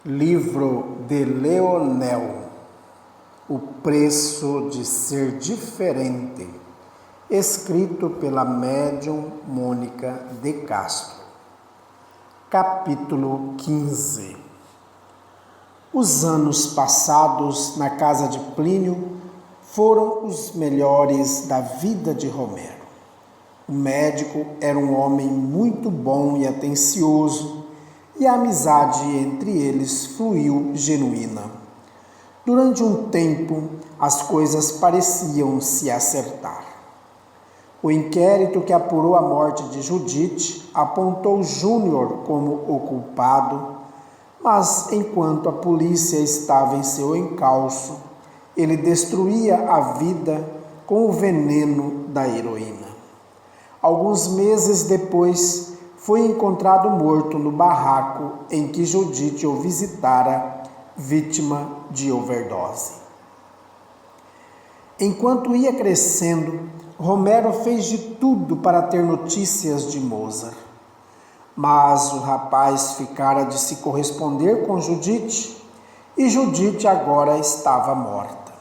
Livro de Leonel, O Preço de Ser Diferente, escrito pela médium Mônica de Castro. Capítulo 15. Os anos passados na casa de Plínio foram os melhores da vida de Romero. O médico era um homem muito bom e atencioso, e a amizade entre eles fluiu genuína. Durante um tempo, as coisas pareciam se acertar. O inquérito que apurou a morte de Judite apontou Júnior como o culpado, mas enquanto a polícia estava em seu encalço, ele destruía a vida com o veneno da heroína. Alguns meses depois, foi encontrado morto no barraco em que Judite o visitara, vítima de overdose. Enquanto ia crescendo, Romero fez de tudo para ter notícias de Mozart. Mas o rapaz ficara de se corresponder com Judite, e Judite agora estava morta.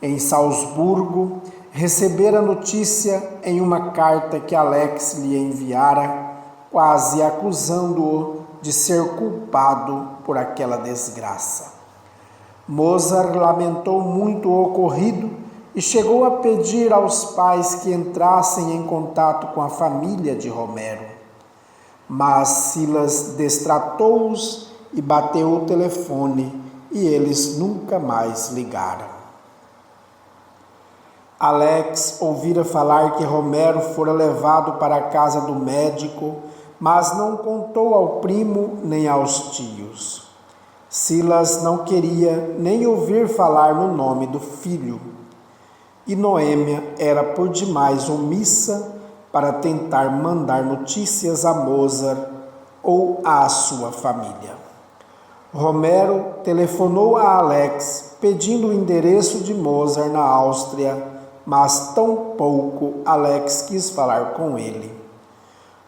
Em Salzburgo, recebera notícia em uma carta que Alex lhe enviara, quase acusando-o de ser culpado por aquela desgraça. Mozart lamentou muito o ocorrido e chegou a pedir aos pais que entrassem em contato com a família de Romero. Mas Silas destratou-os e bateu o telefone, e eles nunca mais ligaram. Alex ouvira falar que Romero fora levado para a casa do médico, mas não contou ao primo nem aos tios. Silas não queria nem ouvir falar no nome do filho, e Noêmia era por demais omissa para tentar mandar notícias a Mozart ou à sua família. Romero telefonou a Alex pedindo o endereço de Mozart na Áustria, mas tão pouco Alex quis falar com ele.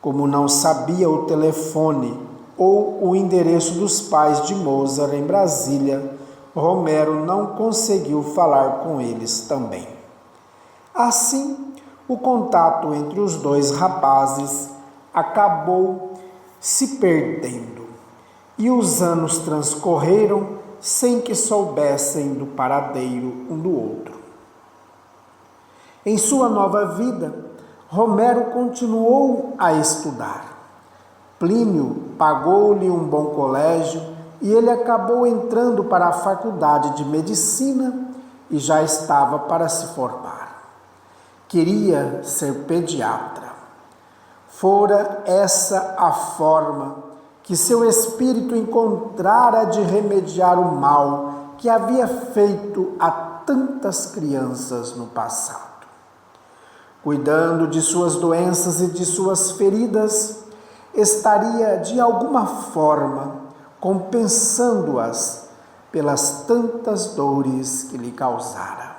Como não sabia o telefone ou o endereço dos pais de Mozart em Brasília, Romero não conseguiu falar com eles também. Assim, o contato entre os dois rapazes acabou se perdendo, e os anos transcorreram sem que soubessem do paradeiro um do outro. Em sua nova vida, Romero continuou a estudar. Plínio pagou-lhe um bom colégio e ele acabou entrando para a faculdade de medicina e já estava para se formar. Queria ser pediatra. Fora essa a forma que seu espírito encontrara de remediar o mal que havia feito a tantas crianças no passado. Cuidando de suas doenças e de suas feridas, estaria de alguma forma compensando-as pelas tantas dores que lhe causara.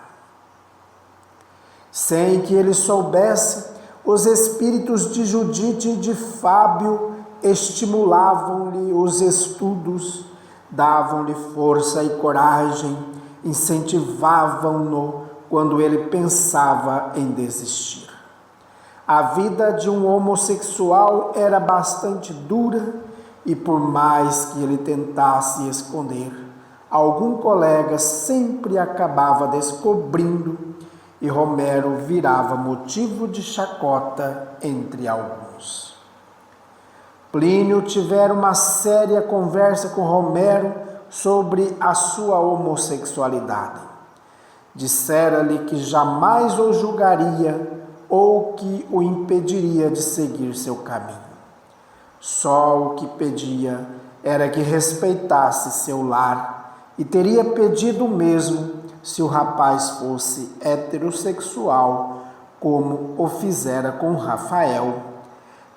Sem que ele soubesse, os espíritos de Judite e de Fábio estimulavam-lhe os estudos, davam-lhe força e coragem, incentivavam-no quando ele pensava em desistir. A vida de um homossexual era bastante dura e, por mais que ele tentasse esconder, algum colega sempre acabava descobrindo e Romero virava motivo de chacota entre alguns. Plínio tivera uma séria conversa com Romero sobre a sua homossexualidade. Dissera-lhe que jamais o julgaria ou que o impediria de seguir seu caminho. Só o que pedia era que respeitasse seu lar e teria pedido o mesmo se o rapaz fosse heterossexual, como o fizera com Rafael.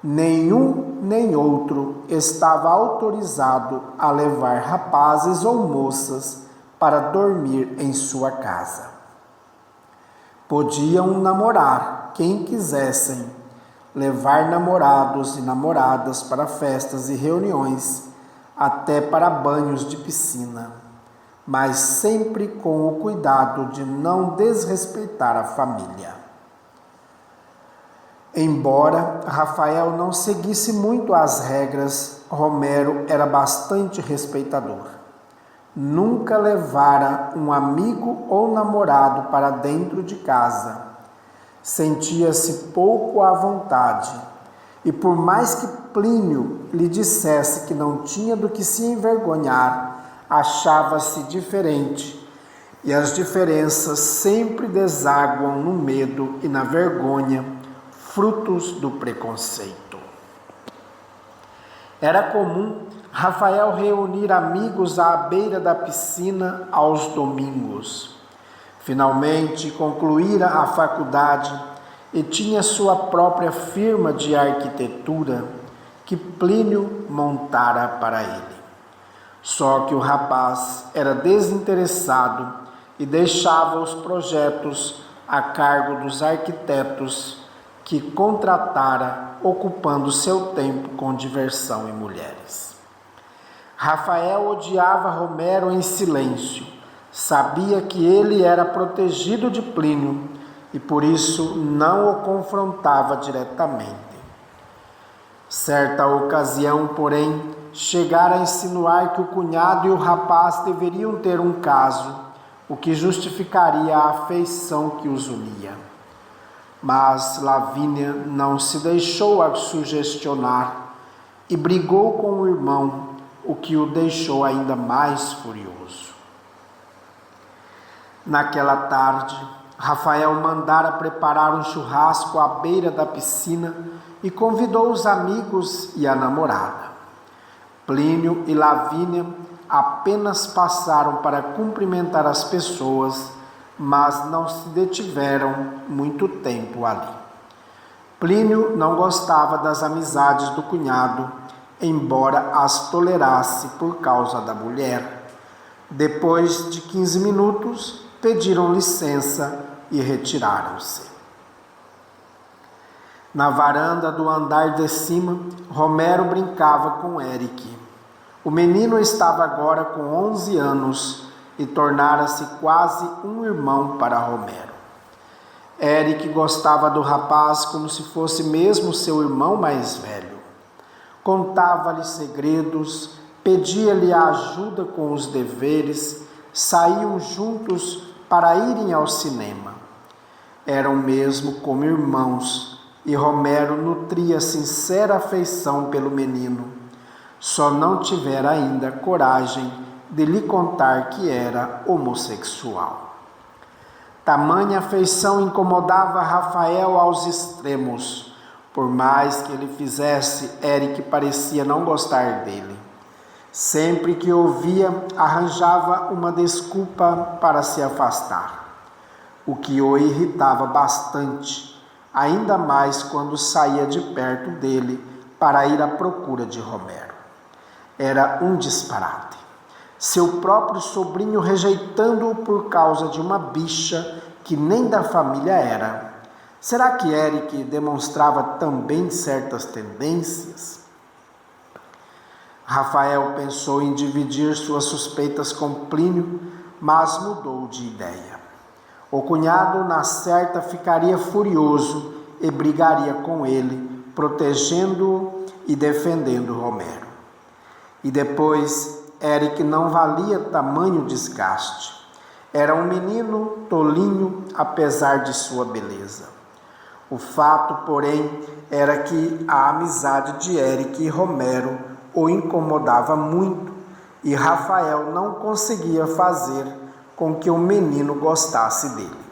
Nenhum nem outro estava autorizado a levar rapazes ou moças para dormir em sua casa. Podiam namorar quem quisessem, levar namorados e namoradas para festas e reuniões, até para banhos de piscina, mas sempre com o cuidado de não desrespeitar a família. Embora Rafael não seguisse muito as regras, Romero era bastante respeitador. Nunca levara um amigo ou namorado para dentro de casa. Sentia-se pouco à vontade, e por mais que Plínio lhe dissesse que não tinha do que se envergonhar, achava-se diferente, e as diferenças sempre desaguam no medo e na vergonha, frutos do preconceito. Era comum Rafael reunir amigos à beira da piscina aos domingos. Finalmente concluíra a faculdade e tinha sua própria firma de arquitetura que Plínio montara para ele. Só que o rapaz era desinteressado e deixava os projetos a cargo dos arquitetos que contratara, ocupando seu tempo com diversão e mulheres. Rafael odiava Romero em silêncio. Sabia que ele era protegido de Plínio e por isso não o confrontava diretamente. Certa ocasião, porém, chegara a insinuar que o cunhado e o rapaz deveriam ter um caso, o que justificaria a afeição que os unia. Mas Lavínia não se deixou sugestionar e brigou com o irmão, o que o deixou ainda mais furioso. Naquela tarde, Rafael mandara preparar um churrasco à beira da piscina e convidou os amigos e a namorada. Plínio e Lavínia apenas passaram para cumprimentar as pessoas, mas não se detiveram muito tempo ali. Plínio não gostava das amizades do cunhado, embora as tolerasse por causa da mulher. Depois de 15 minutos, pediram licença e retiraram-se. Na varanda do andar de cima, Romero brincava com Eric. O menino estava agora com 11 anos e tornara-se quase um irmão para Romero. Eric gostava do rapaz como se fosse mesmo seu irmão mais velho. Contava-lhe segredos, pedia-lhe ajuda com os deveres, saíam juntos para irem ao cinema. Eram mesmo como irmãos, e Romero nutria sincera afeição pelo menino. Só não tivera ainda coragem de lhe contar que era homossexual. Tamanha afeição incomodava Rafael aos extremos. Por mais que ele fizesse, Eric parecia não gostar dele. Sempre que o via, arranjava uma desculpa para se afastar, o que o irritava bastante, ainda mais quando saía de perto dele para ir à procura de Romero. Era um disparate. Seu próprio sobrinho rejeitando-o por causa de uma bicha que nem da família era. Será que Eric demonstrava também certas tendências? Rafael pensou em dividir suas suspeitas com Plínio, mas mudou de ideia. O cunhado, na certa, ficaria furioso e brigaria com ele, protegendo-o e defendendo Romero. E depois, Eric não valia tamanho desgaste. Era um menino tolinho, apesar de sua beleza. O fato, porém, era que a amizade de Eric e Romero o incomodava muito e Rafael não conseguia fazer com que o menino gostasse dele.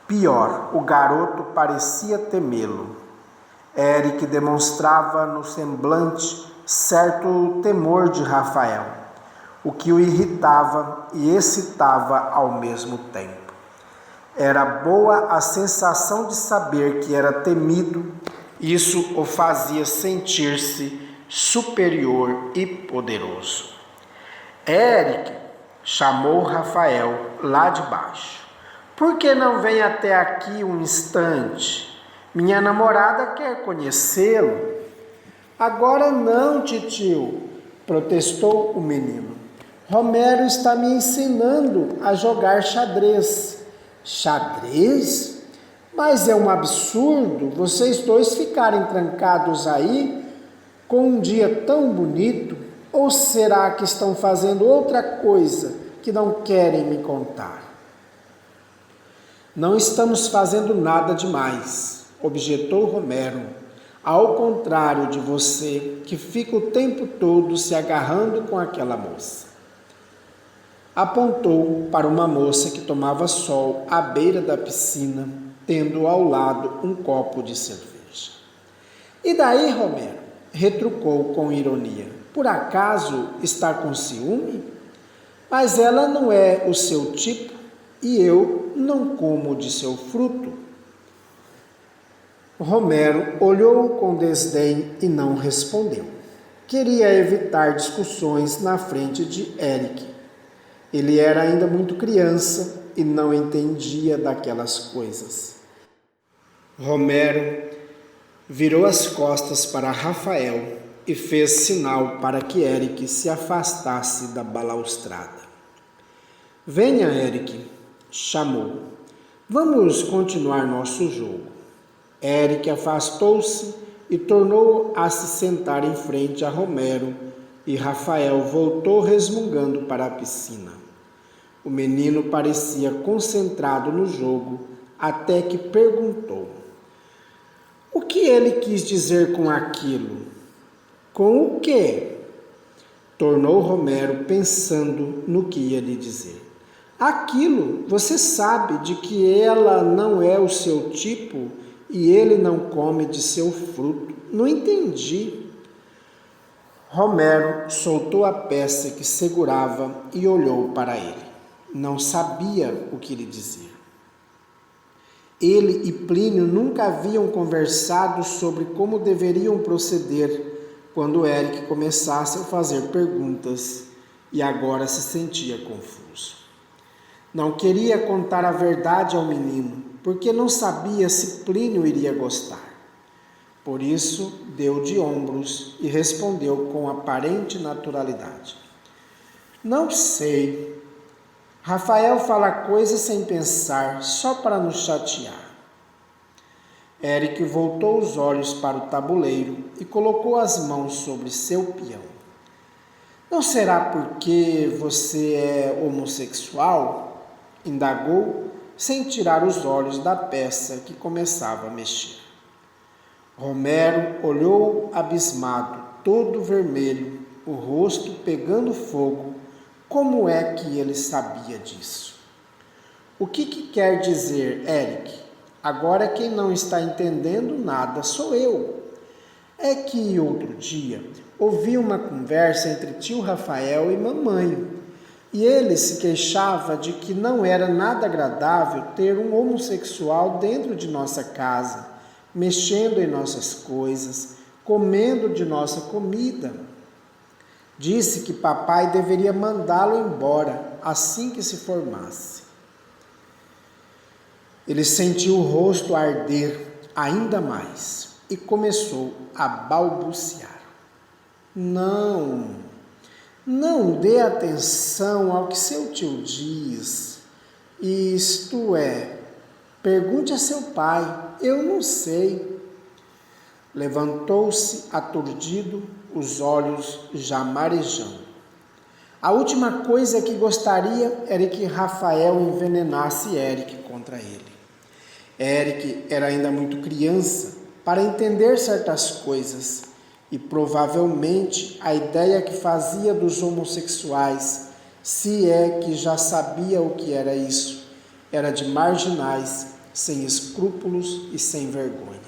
Pior, o garoto parecia temê-lo. Eric demonstrava no semblante certo temor de Rafael, o que o irritava e excitava ao mesmo tempo. Era boa a sensação de saber que era temido, isso o fazia sentir-se superior e poderoso. Eric, chamou Rafael lá de baixo. Por que não vem até aqui um instante? Minha namorada quer conhecê-lo. Agora não, titio. protestou o menino. Romero está me ensinando a jogar xadrez. Xadrez? Mas é um absurdo vocês dois ficarem trancados aí com um dia tão bonito. Ou será que estão fazendo outra coisa que não querem me contar? Não estamos fazendo nada demais, objetou Romero. Ao contrário de você, que fica o tempo todo se agarrando com aquela moça. Apontou para uma moça que tomava sol à beira da piscina, tendo ao lado um copo de cerveja. E daí, Romero? Retrucou com ironia. Por acaso está com ciúme? Mas ela não é o seu tipo e eu não como de seu fruto. Romero olhou com desdém e não respondeu. Queria evitar discussões na frente de Eric. Ele era ainda muito criança e não entendia daquelas coisas. Romero virou as costas para Rafael e fez sinal para que Eric se afastasse da balaustrada. Venha, Eric, chamou. Vamos continuar nosso jogo. Eric afastou-se e tornou a se sentar em frente a Romero e Rafael voltou resmungando para a piscina. O menino parecia concentrado no jogo até que perguntou: o que ele quis dizer com aquilo? Com o quê? Tornou Romero pensando no que ia lhe dizer. Aquilo, você sabe de que ela não é o seu tipo e ele não come de seu fruto. Não entendi. Romero soltou a peça que segurava e olhou para ele. Não sabia o que lhe dizer. Ele e Plínio nunca haviam conversado sobre como deveriam proceder quando Eric começasse a fazer perguntas e agora se sentia confuso. Não queria contar a verdade ao menino, porque não sabia se Plínio iria gostar. Por isso, deu de ombros e respondeu com aparente naturalidade. Não sei. Rafael fala coisas sem pensar, só para nos chatear. Eric voltou os olhos para o tabuleiro e colocou as mãos sobre seu peão. Não será porque você é homossexual? Indagou, sem tirar os olhos da peça que começava a mexer. Romero olhou abismado, todo vermelho, o rosto pegando fogo. Como é que ele sabia disso? O que quer dizer, Eric? Agora quem não está entendendo nada sou eu. É que outro dia ouvi uma conversa entre tio Rafael e mamãe, e ele se queixava de que não era nada agradável ter um homossexual dentro de nossa casa, mexendo em nossas coisas, comendo de nossa comida. Disse que papai deveria mandá-lo embora assim que se formasse. Ele sentiu o rosto arder ainda mais e começou a balbuciar. Não dê atenção ao que seu tio diz. Isto é, pergunte a seu pai, eu não sei. Levantou-se aturdido, os olhos já marejando. A última coisa que gostaria era que Rafael envenenasse Eric contra ele. Eric era ainda muito criança para entender certas coisas e provavelmente a ideia que fazia dos homossexuais, se é que já sabia o que era isso, era de marginais, sem escrúpulos e sem vergonha.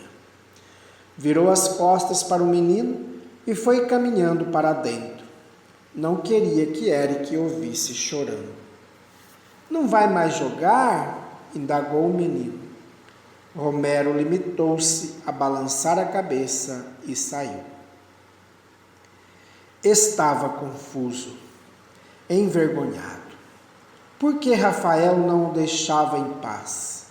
Virou as costas para o menino e foi caminhando para dentro. Não queria que Eric ouvisse chorando. Não vai mais jogar? Indagou o menino. Romero limitou-se a balançar a cabeça e saiu. Estava confuso, envergonhado. Por que Rafael não o deixava em paz?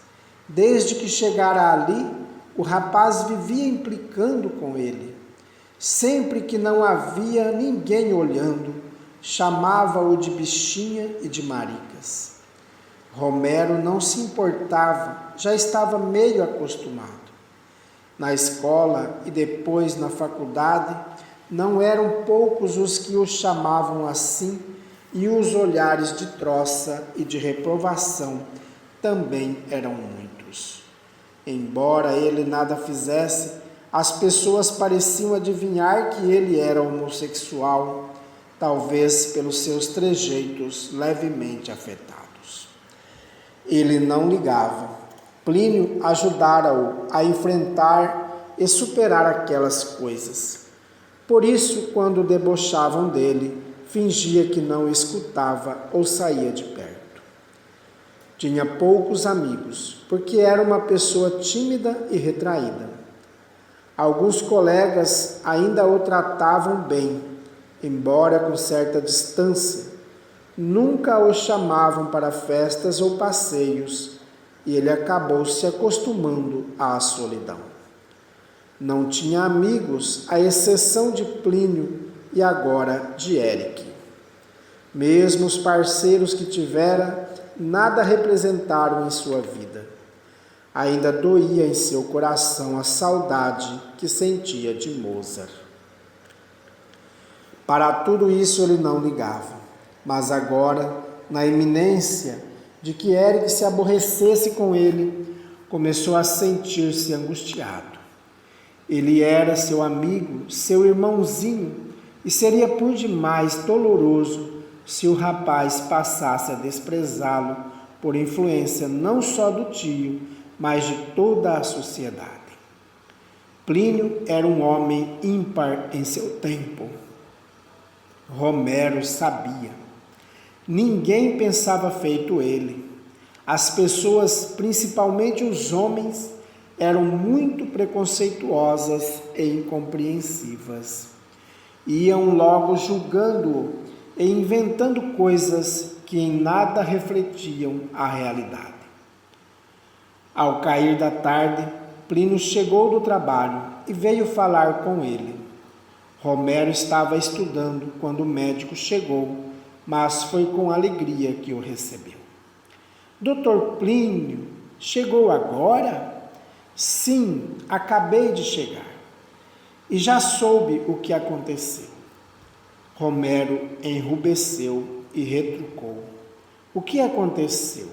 Desde que chegara ali, o rapaz vivia implicando com ele. Sempre que não havia ninguém olhando, chamava-o de bichinha e de maricas. Romero não se importava, já estava meio acostumado. Na escola e depois na faculdade, não eram poucos os que o chamavam assim, e os olhares de troça e de reprovação também eram muitos. Embora ele nada fizesse, as pessoas pareciam adivinhar que ele era homossexual, talvez pelos seus trejeitos levemente afetados. Ele não ligava. Plínio ajudara-o a enfrentar e superar aquelas coisas. Por isso, quando debochavam dele, fingia que não escutava ou saía de perto. Tinha poucos amigos, porque era uma pessoa tímida e retraída. Alguns colegas ainda o tratavam bem, embora com certa distância. Nunca o chamavam para festas ou passeios, e ele acabou se acostumando à solidão. Não tinha amigos, à exceção de Plínio e agora de Érique. Mesmo os parceiros que tivera, nada representaram em sua vida. Ainda doía em seu coração a saudade que sentia de Mozart. Para tudo isso ele não ligava, mas agora, na iminência de que Érique se aborrecesse com ele, começou a sentir-se angustiado. Ele era seu amigo, seu irmãozinho, e seria por demais doloroso se o rapaz passasse a desprezá-lo por influência não só do tio, mas de toda a sociedade. Plínio era um homem ímpar em seu tempo. Romero sabia. Ninguém pensava feito ele. As pessoas, principalmente os homens, eram muito preconceituosas e incompreensivas. Iam logo julgando-o e inventando coisas que em nada refletiam a realidade. Ao cair da tarde, Plínio chegou do trabalho e veio falar com ele. Romero estava estudando quando o médico chegou, mas foi com alegria que o recebeu. Doutor Plínio, chegou agora? Sim, acabei de chegar. E já soube o que aconteceu. Romero enrubesceu e retrucou. O que aconteceu?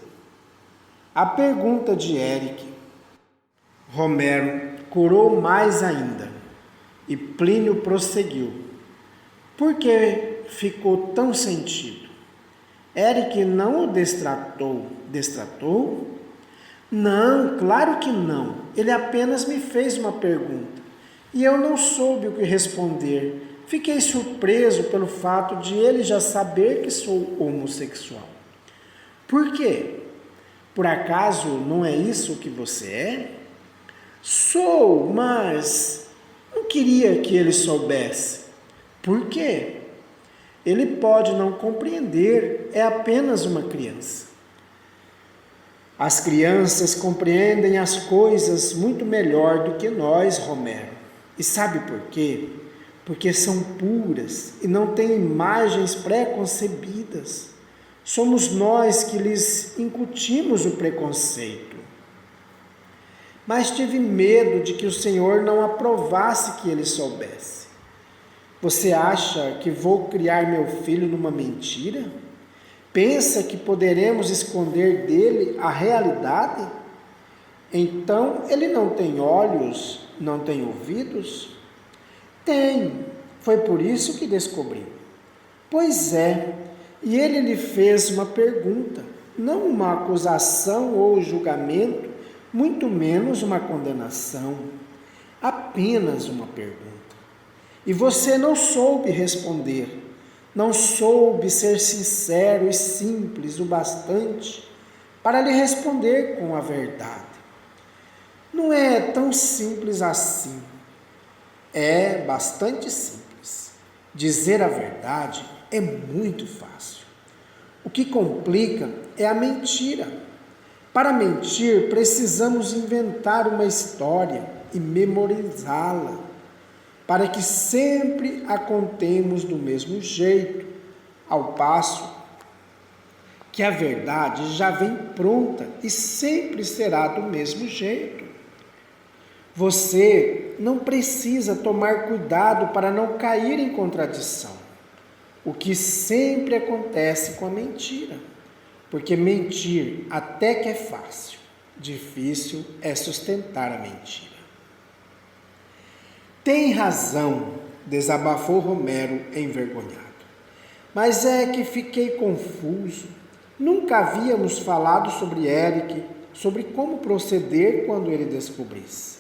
A pergunta de Érique. Romero corou mais ainda e Plínio prosseguiu. Por que ficou tão sentido? Érique não o destratou. Destratou? Não, claro que não. Ele apenas me fez uma pergunta e eu não soube o que responder. Fiquei surpreso pelo fato de ele já saber que sou homossexual. Por quê? Por acaso não é isso que você é? Sou, mas não queria que ele soubesse. Por quê? Ele pode não compreender, é apenas uma criança. As crianças compreendem as coisas muito melhor do que nós, Romero. E sabe por quê? Porque são puras e não têm imagens pré-concebidas. Somos nós que lhes incutimos o preconceito. Mas tive medo de que o Senhor não aprovasse que ele soubesse. Você acha que vou criar meu filho numa mentira? Pensa que poderemos esconder dele a realidade? Então ele não tem olhos, não tem ouvidos? Tem, foi por isso que descobriu. Pois é, e ele lhe fez uma pergunta, não uma acusação ou julgamento, muito menos uma condenação, apenas uma pergunta. E você não soube responder, não soube ser sincero e simples o bastante para lhe responder com a verdade. Não é tão simples assim. É bastante simples. Dizer a verdade é muito fácil. O que complica é a mentira. Para mentir, precisamos inventar uma história e memorizá-la. para que sempre a contemos do mesmo jeito, ao passo que a verdade já vem pronta e sempre será do mesmo jeito. Você não precisa tomar cuidado para não cair em contradição, o que sempre acontece com a mentira, porque mentir até que é fácil, difícil é sustentar a mentira. Tem razão, desabafou Romero envergonhado, mas é que fiquei confuso. Nunca havíamos falado sobre Eric, sobre como proceder quando ele descobrisse.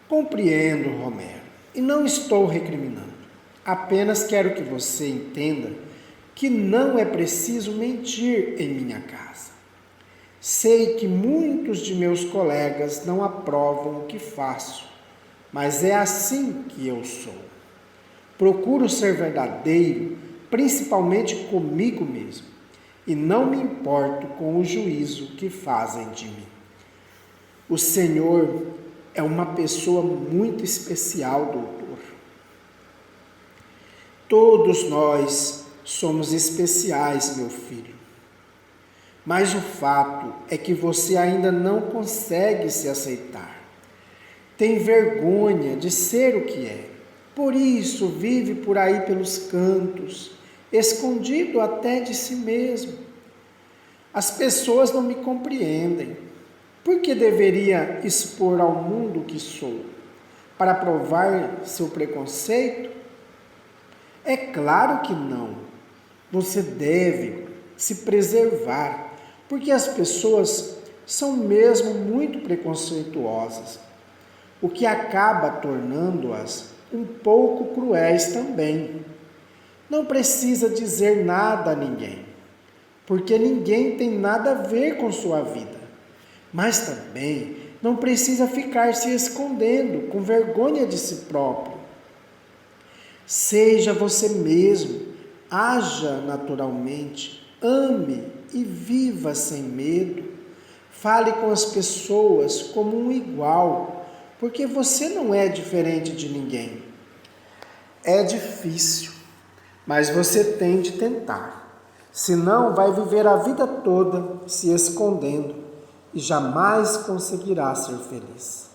Compreendo, Romero, e não estou recriminando. Apenas quero que você entenda que não é preciso mentir em minha casa. Sei que muitos de meus colegas não aprovam o que faço, mas é assim que eu sou. Procuro ser verdadeiro, principalmente comigo mesmo, e não me importo com o juízo que fazem de mim. O Senhor é uma pessoa muito especial, doutor. Todos nós somos especiais, meu filho. Mas o fato é que você ainda não consegue se aceitar. Tem vergonha de ser o que é. Por isso vive por aí pelos cantos, escondido até de si mesmo. As pessoas não me compreendem. Por que deveria expor ao mundo o que sou? Para provar seu preconceito? É claro que não. Você deve se preservar, porque as pessoas são mesmo muito preconceituosas, o que acaba tornando-as um pouco cruéis também. Não precisa dizer nada a ninguém, porque ninguém tem nada a ver com sua vida. Mas também não precisa ficar se escondendo com vergonha de si próprio. Seja você mesmo, haja naturalmente, ame e viva sem medo. Fale com as pessoas como um igual, porque você não é diferente de ninguém. É difícil, mas você tem de tentar. Senão vai viver a vida toda se escondendo e jamais conseguirá ser feliz.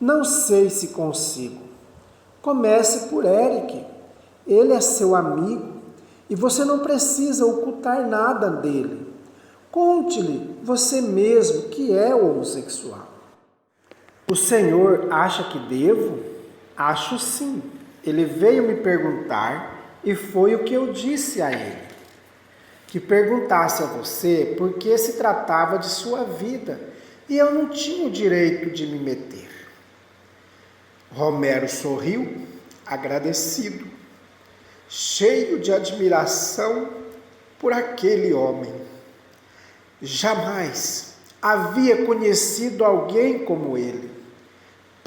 Não sei se consigo. Comece por Eric. Ele é seu amigo e você não precisa ocultar nada dele. Conte-lhe você mesmo que é homossexual. O senhor acha que devo? Acho sim. Ele veio me perguntar e foi o que eu disse a ele. Que perguntasse a você por que se tratava de sua vida e eu não tinha o direito de me meter. Romero sorriu, agradecido, cheio de admiração por aquele homem. Jamais havia conhecido alguém como ele.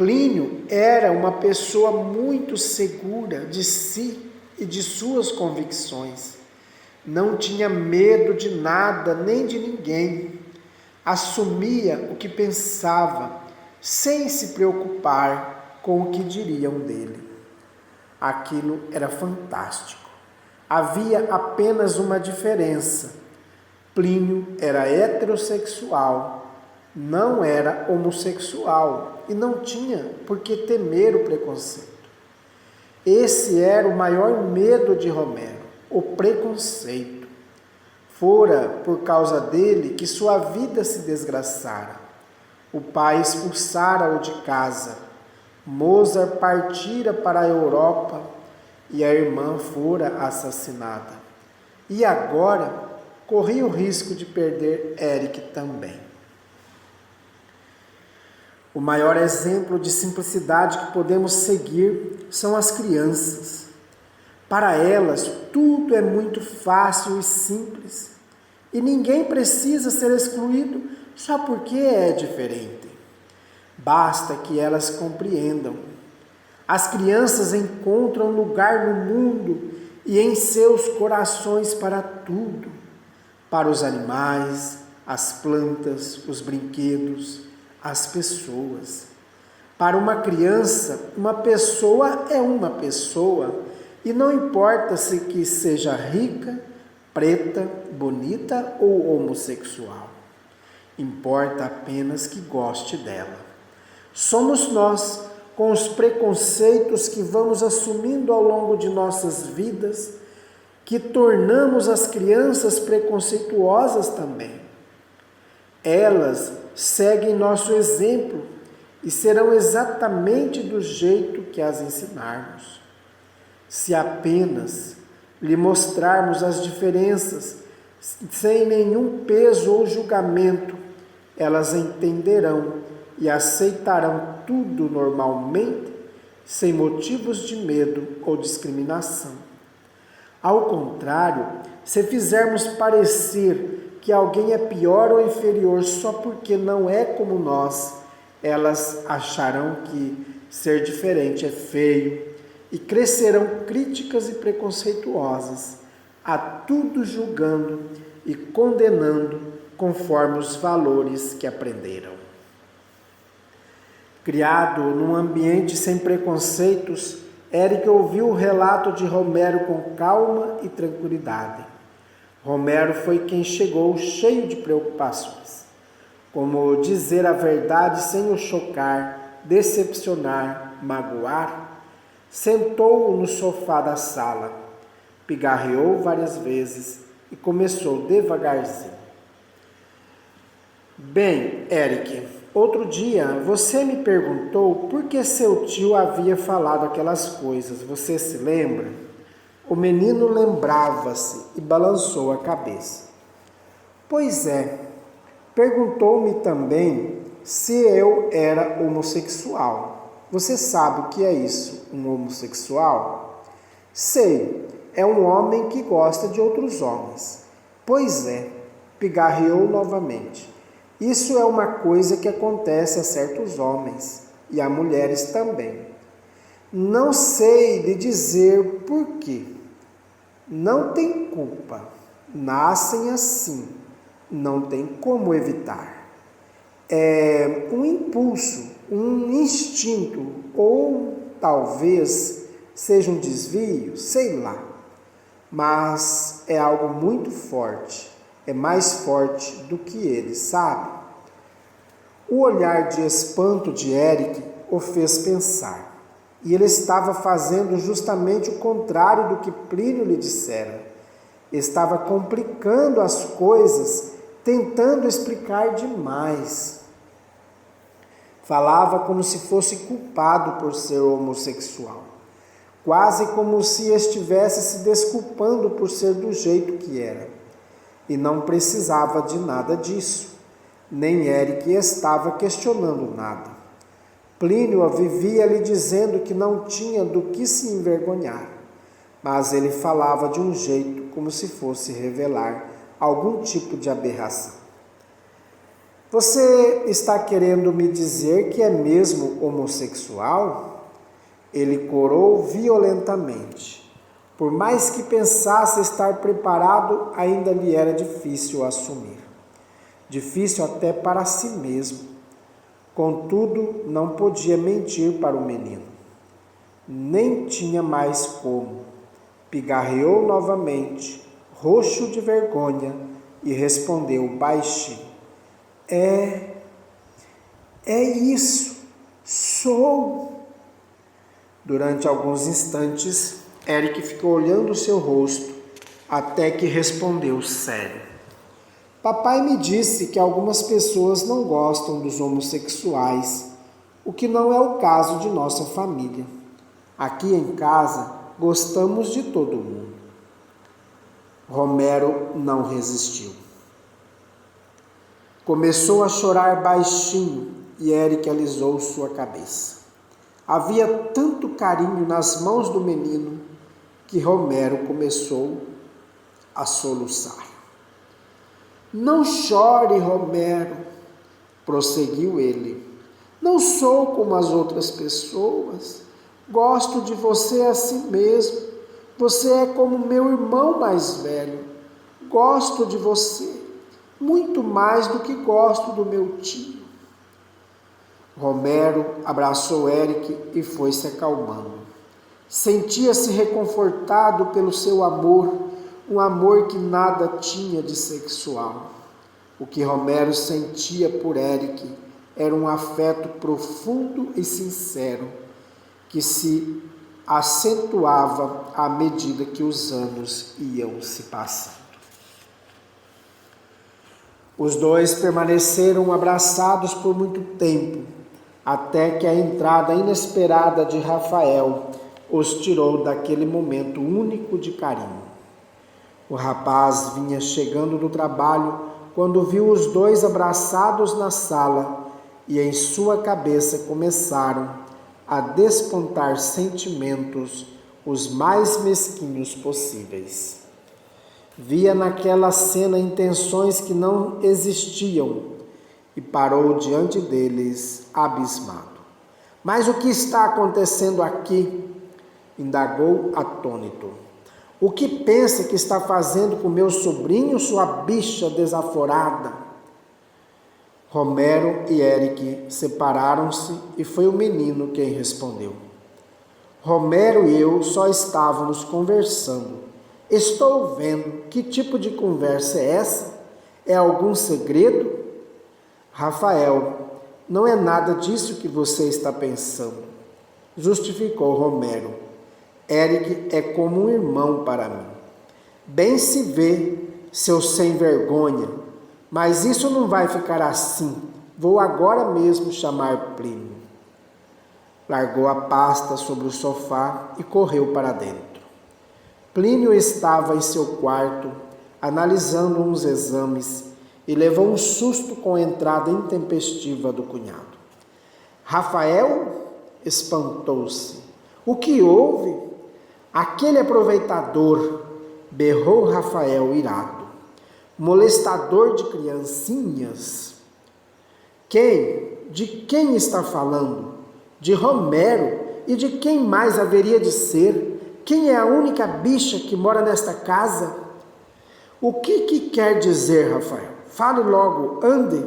Plínio era uma pessoa muito segura de si e de suas convicções. Não tinha medo de nada nem de ninguém. Assumia o que pensava, sem se preocupar com o que diriam dele. Aquilo era fantástico. Havia apenas uma diferença. Plínio era heterossexual, não era homossexual e não tinha por que temer o preconceito. Esse era o maior medo de Romero, o preconceito. Fora por causa dele que sua vida se desgraçara. O pai expulsara-o de casa. Mozart partira para a Europa e a irmã fora assassinada. E agora corria o risco de perder Eric também. O maior exemplo de simplicidade que podemos seguir são as crianças. Para elas, tudo é muito fácil e simples. E ninguém precisa ser excluído só porque é diferente. Basta que elas compreendam. As crianças encontram lugar no mundo e em seus corações para tudo. Para os animais, as plantas, os brinquedos, as pessoas. Para uma criança, uma pessoa é uma pessoa, e não importa se que seja rica, preta, bonita ou homossexual. Importa apenas que goste dela. Somos nós, com os preconceitos que vamos assumindo ao longo de nossas vidas, que tornamos as crianças preconceituosas também. Elas seguem nosso exemplo e serão exatamente do jeito que as ensinarmos. Se apenas lhe mostrarmos as diferenças, sem nenhum peso ou julgamento, elas entenderão e aceitarão tudo normalmente, sem motivos de medo ou discriminação. Ao contrário, se fizermos parecer que alguém é pior ou inferior só porque não é como nós, elas acharão que ser diferente é feio e crescerão críticas e preconceituosas, a tudo julgando e condenando conforme os valores que aprenderam. Criado num ambiente sem preconceitos, Éric ouviu o relato de Romero com calma e tranquilidade. Romero foi quem chegou cheio de preocupações. Como dizer a verdade sem o chocar, decepcionar, magoar? Sentou-o no sofá da sala, pigarreou várias vezes e começou devagarzinho. Bem, Éric, outro dia você me perguntou por que seu tio havia falado aquelas coisas. Você se lembra? O menino lembrava-se e balançou a cabeça. Pois é, perguntou-me também se eu era homossexual. Você sabe o que é isso, um homossexual? Sei, é um homem que gosta de outros homens. Pois é, pigarreou novamente. Isso é uma coisa que acontece a certos homens e a mulheres também. Não sei lhe dizer por quê. Não tem culpa. Nascem assim. Não tem como evitar. É um impulso, um instinto, ou talvez seja um desvio, sei lá. Mas é algo muito forte. É mais forte do que ele, sabe? O olhar de espanto de Éric o fez pensar. E ele estava fazendo justamente o contrário do que Plínio lhe dissera. Estava complicando as coisas, tentando explicar demais. Falava como se fosse culpado por ser homossexual. Quase como se estivesse se desculpando por ser do jeito que era. E não precisava de nada disso. Nem Éric estava questionando nada. Plínio vivia lhe dizendo que não tinha do que se envergonhar, mas ele falava de um jeito como se fosse revelar algum tipo de aberração. Você está querendo me dizer que é mesmo homossexual? Ele corou violentamente. Por mais que pensasse estar preparado, ainda lhe era difícil assumir. Difícil até para si mesmo. Contudo, não podia mentir para o menino. Nem tinha mais como. Pigarreou novamente, roxo de vergonha, e respondeu baixinho. É isso, sou. Durante alguns instantes, Éric ficou olhando o seu rosto, até que respondeu sério. Papai me disse que algumas pessoas não gostam dos homossexuais, o que não é o caso de nossa família. Aqui em casa, gostamos de todo mundo. Romero não resistiu. Começou a chorar baixinho e Éric alisou sua cabeça. Havia tanto carinho nas mãos do menino que Romero começou a soluçar. Não chore, Romero, prosseguiu ele. Não sou como as outras pessoas. Gosto de você assim mesmo. Você é como meu irmão mais velho. Gosto de você, muito mais do que gosto do meu tio. Romero abraçou Eric e foi se acalmando. Sentia-se reconfortado pelo seu amor, um amor que nada tinha de sexual. O que Romero sentia por Eric era um afeto profundo e sincero, que se acentuava à medida que os anos iam se passando. Os dois permaneceram abraçados por muito tempo, até que a entrada inesperada de Rafael os tirou daquele momento único de carinho. O rapaz vinha chegando do trabalho quando viu os dois abraçados na sala e em sua cabeça começaram a despontar sentimentos os mais mesquinhos possíveis. Via naquela cena intenções que não existiam e parou diante deles abismado. Mas o que está acontecendo aqui? Indagou atônito. O que pensa que está fazendo com meu sobrinho, sua bicha desaforada? Romero e Eric separaram-se e foi o menino quem respondeu. Romero e eu só estávamos conversando. Estou vendo. Que tipo de conversa é essa? É algum segredo? Rafael, não é nada disso que você está pensando, justificou Romero. Eric é como um irmão para mim. Bem se vê, seu sem vergonha, mas isso não vai ficar assim. Vou agora mesmo chamar Plínio. Largou a pasta sobre o sofá e correu para dentro. Plínio estava em seu quarto, analisando uns exames, e levou um susto com a entrada intempestiva do cunhado. Rafael espantou-se. O que houve? Aquele aproveitador, berrou Rafael irado. Molestador de criancinhas. Quem? De quem está falando? De Romero. E de quem mais haveria de ser? Quem é a única bicha que mora nesta casa? O que quer dizer, Rafael? Fale logo, ande.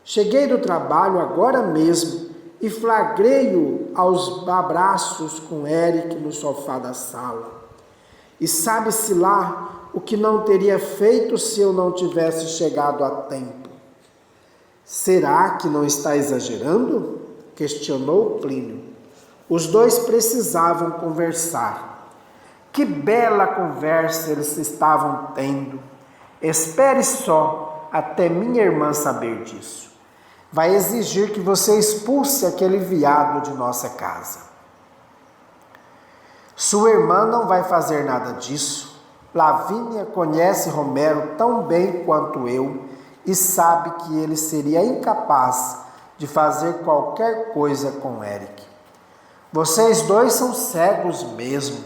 Cheguei do trabalho agora mesmo e flagrei-o aos abraços com Eric no sofá da sala. E sabe-se lá o que não teria feito se eu não tivesse chegado a tempo. Será que não está exagerando? Questionou Plínio. Os dois precisavam conversar. Que bela conversa eles estavam tendo. Espere só até minha irmã saber disso. Vai exigir que você expulse aquele viado de nossa casa. Sua irmã não vai fazer nada disso. Lavínia conhece Romero tão bem quanto eu e sabe que ele seria incapaz de fazer qualquer coisa com Eric. Vocês dois são cegos mesmo,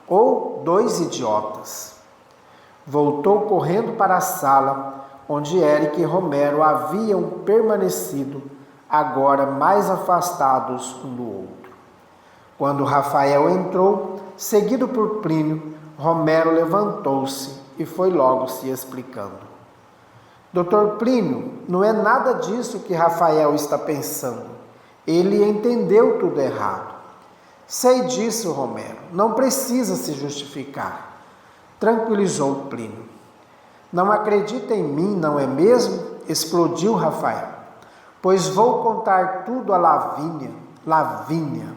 ou dois idiotas. Voltou correndo para a sala, onde Eric e Romero haviam permanecido, agora mais afastados um do outro. Quando Rafael entrou, seguido por Plínio, Romero levantou-se e foi logo se explicando. Doutor Plínio, não é nada disso que Rafael está pensando. Ele entendeu tudo errado. Sei disso, Romero, não precisa se justificar. Tranquilizou Plínio. Não acredita em mim, não é mesmo? Explodiu Rafael. Pois vou contar tudo a Lavínia.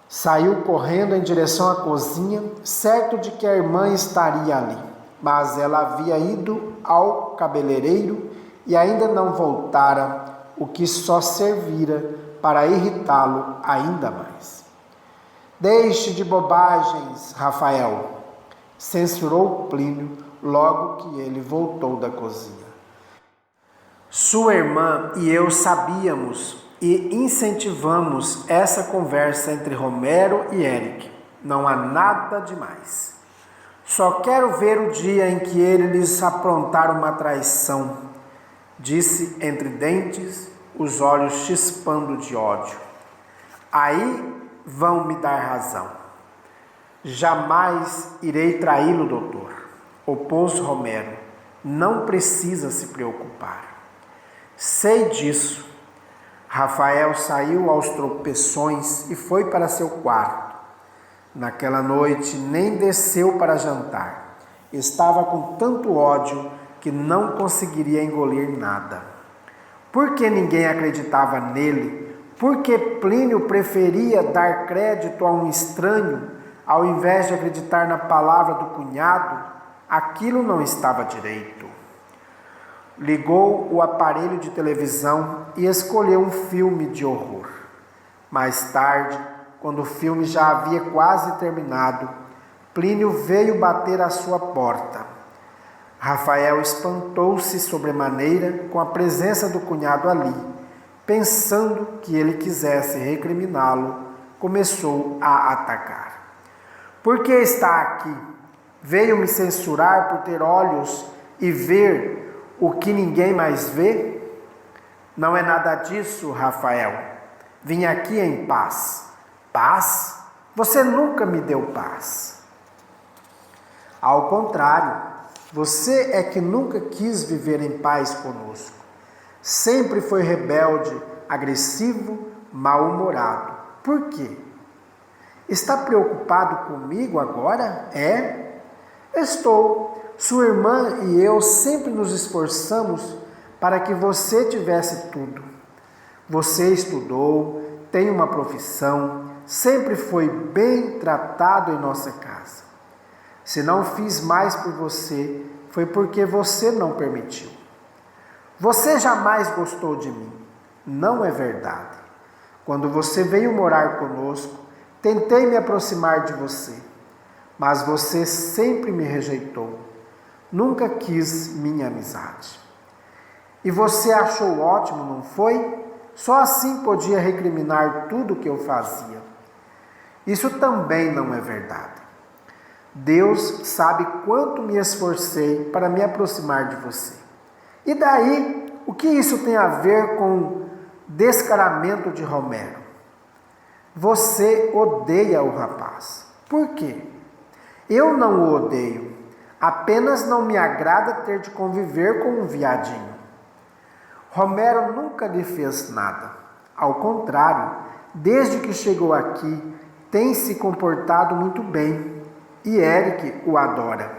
Saiu correndo em direção à cozinha, certo de que a irmã estaria ali. Mas ela havia ido ao cabeleireiro e ainda não voltara, o que só servira para irritá-lo ainda mais. Deixe de bobagens, Rafael, censurou Plínio logo que ele voltou da cozinha. Sua irmã e eu sabíamos e incentivamos essa conversa entre Romero e Eric. Não há nada demais. Só quero ver o dia em que ele lhes aprontar uma traição, disse entre dentes, os olhos chispando de ódio. Aí vão me dar razão. Jamais irei traí-lo, doutor, opôs Romero. Não precisa se preocupar. Sei disso. Rafael saiu aos tropeções e foi para seu quarto. Naquela noite nem desceu para jantar. Estava com tanto ódio que não conseguiria engolir nada. Por que ninguém acreditava nele? Por que Plínio preferia dar crédito a um estranho ao invés de acreditar na palavra do cunhado? Aquilo não estava direito. Ligou o aparelho de televisão e escolheu um filme de horror. Mais tarde, quando o filme já havia quase terminado, Plínio veio bater à sua porta. Rafael espantou-se sobremaneira com a presença do cunhado ali. Pensando que ele quisesse recriminá-lo, começou a atacar. Por que está aqui? Veio me censurar por ter olhos e ver o que ninguém mais vê? Não é nada disso, Rafael. Vim aqui em paz. Paz? Você nunca me deu paz. Ao contrário, você é que nunca quis viver em paz conosco. Sempre foi rebelde, agressivo, mal-humorado. Por quê? Está preocupado comigo agora? É? Estou. Sua irmã e eu sempre nos esforçamos para que você tivesse tudo. Você estudou, tem uma profissão, sempre foi bem tratado em nossa casa. Se não fiz mais por você, foi porque você não permitiu. Você jamais gostou de mim. Não é verdade. Quando você veio morar conosco, tentei me aproximar de você, mas você sempre me rejeitou. Nunca quis minha amizade. E você achou ótimo, não foi? Só assim podia recriminar tudo o que eu fazia. Isso também não é verdade. Deus sabe quanto me esforcei para me aproximar de você. E daí, o que isso tem a ver com descaramento de Romero? Você odeia o rapaz. Por quê? Eu não o odeio. Apenas não me agrada ter de conviver com um viadinho. Romero nunca lhe fez nada. Ao contrário, desde que chegou aqui, tem se comportado muito bem. E Eric o adora.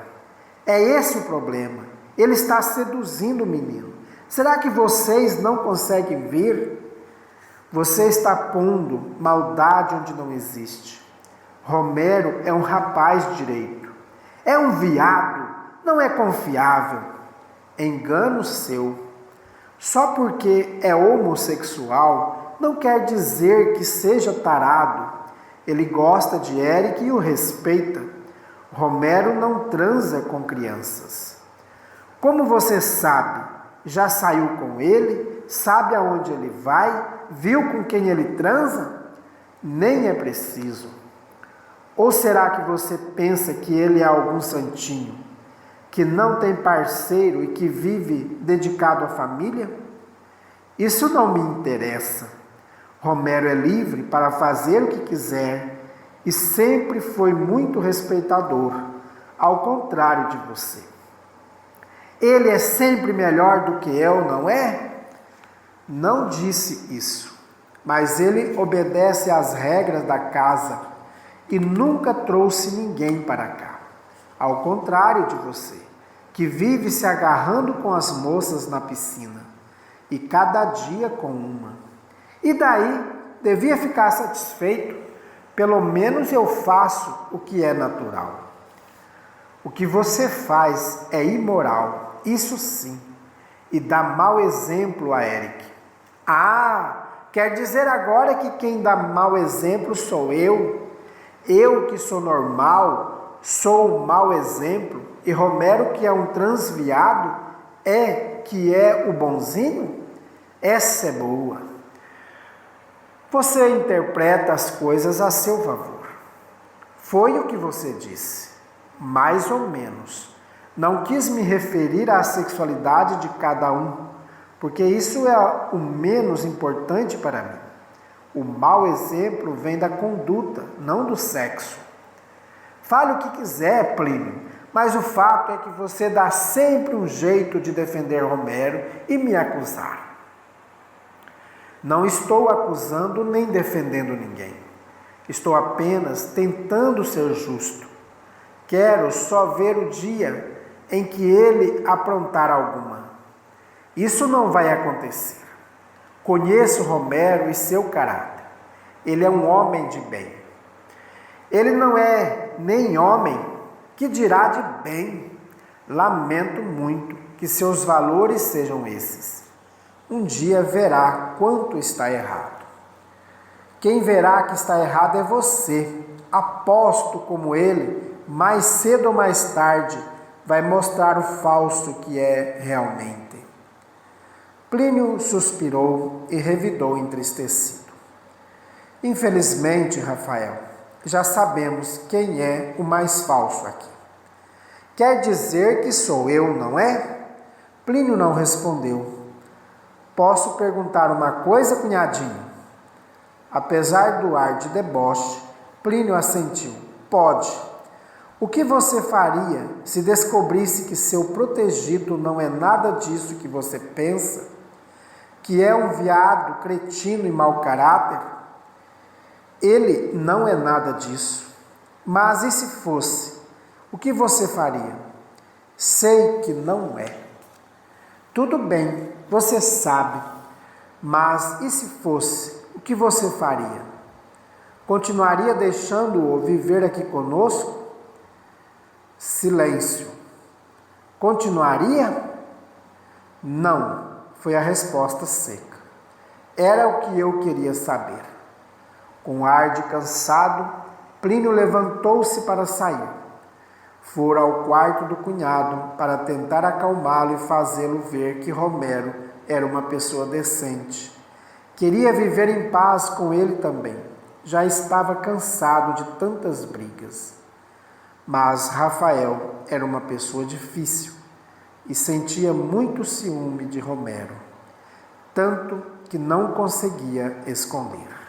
É esse o problema. Ele está seduzindo o menino. Será que vocês não conseguem ver? Você está pondo maldade onde não existe. Romero é um rapaz direito. É um viado. Não é confiável. Engano seu. Só porque é homossexual não quer dizer que seja tarado. Ele gosta de Eric e o respeita. Romero não transa com crianças. Como você sabe? Já saiu com ele? Sabe aonde ele vai? Viu com quem ele transa? Nem é preciso. Ou será que você pensa que ele é algum santinho, que não tem parceiro e que vive dedicado à família? Isso não me interessa. Romero é livre para fazer o que quiser e sempre foi muito respeitador, ao contrário de você. Ele é sempre melhor do que eu, não é? Não disse isso, mas ele obedece às regras da casa e nunca trouxe ninguém para cá. Ao contrário de você, que vive se agarrando com as moças na piscina, e cada dia com uma. E daí, devia ficar satisfeito. Pelo menos eu faço o que é natural. O que você faz é imoral, isso sim, e dá mau exemplo a Eric. Ah, quer dizer agora que quem dá mau exemplo sou eu? Eu que sou normal, sou um mau exemplo, e Romero, que é um transviado, que é o bonzinho? Essa é boa. Você interpreta as coisas a seu favor. Foi o que você disse, mais ou menos. Não quis me referir à sexualidade de cada um, porque isso é o menos importante para mim. O mau exemplo vem da conduta, não do sexo. Fale o que quiser, Plínio, mas o fato é que você dá sempre um jeito de defender Romero e me acusar. Não estou acusando nem defendendo ninguém. Estou apenas tentando ser justo. Quero só ver o dia em que ele aprontar alguma. Isso não vai acontecer. Conheço Romero e seu caráter. Ele é um homem de bem. Ele não é nem homem, que dirá de bem. Lamento muito que seus valores sejam esses. Um dia verá quanto está errado. Quem verá que está errado é você. Aposto como ele, mais cedo ou mais tarde, vai mostrar o falso que é realmente. Plínio suspirou e revidou entristecido. Infelizmente, Rafael, já sabemos quem é o mais falso aqui. Quer dizer que sou eu, não é? Plínio não respondeu. Posso perguntar uma coisa, cunhadinho? Apesar do ar de deboche, Plínio assentiu. Pode. O que você faria se descobrisse que seu protegido não é nada disso que você pensa? Que é um viado, cretino e mau caráter? Ele não é nada disso. Mas e se fosse? O que você faria? Sei que não é. Tudo bem, você sabe. Mas e se fosse? O que você faria? Continuaria deixando-o viver aqui conosco? Silêncio. Continuaria? Não, foi a resposta seca. Era o que eu queria saber. Com ar de cansado, Plínio levantou-se para sair. Fora ao quarto do cunhado para tentar acalmá-lo e fazê-lo ver que Romero era uma pessoa decente. Queria viver em paz com ele também. Já estava cansado de tantas brigas. Mas Rafael era uma pessoa difícil e sentia muito ciúme de Romero, tanto que não conseguia esconder.